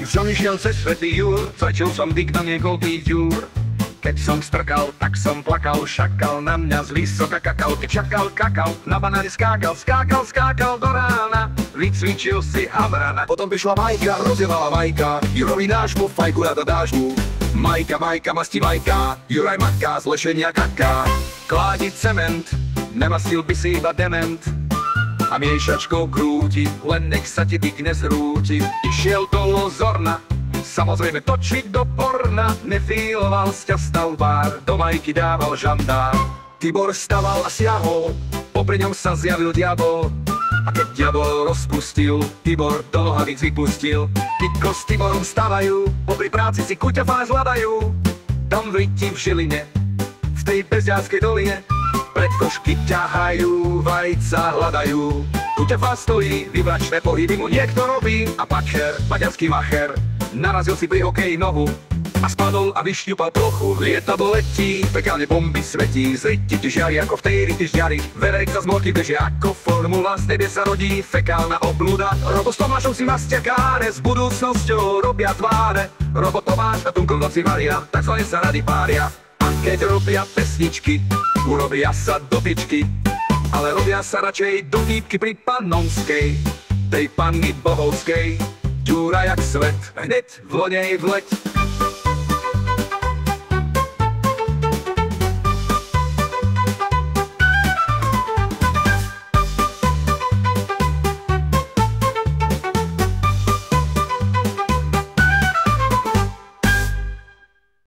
Už som išiel cez svätý Júr, začal som dyk do niekoľkých ďúr. Keď som strkal, tak som plakal, šakal na mňa z vysoka kakal. Keď šakal, kakal, na banáne skákal, skákal do rána. Vycvičil si havrana. Potom prišla Majka, rozjevala Majka, Jurovi nášmu fajku rada dáš mu. Majka, masti Majka, Juraj maká, z lešenia kaká. Kládiť cement, nemasil by si iba dement. A miešačkou krúti, len nech sa ti dyk nezrúti. Išiel do Lozorna, samozrejme točiť do porna. Nefíloval sťa stavbár, do Majky dával žandár. Tibor staval a siahol, popri ňom sa zjavil diabol. A keď diabol rozpustil, Tibor do nohavíc vypustil. Titko s Tiborom stavajú, popri práci si kuťafáš hľadajú. Tam v Riti v Žiline, v tej bezďarskej doline, pred košky ťahajú, vajca hľadajú. Kuťafá stojí, vyvračné pohyby mu niekto robí. A pačer, maďarský macher, narazil si pri hokeji nohu a spadol a vyšťupal plochu. Lietadlo letí, pekálne bomby svetí, z Riti ti žiari ako v tej Riti žďari. Verek za zmorky bežia ako formula, z tebe sa rodí fekálna obluda. Robo s Tomášom si mastiakáre, s budúcnosťou robia tváre. Robo Tomáš a Tunko v noci varia, takzvané sa rady pária. A keď robia pesničky, urobia sa do pičky, ale robia sa radšej do výpky pri Panonskej, tej panny Bohovskej. Ďúra jak svet, hneď v lonej vleť.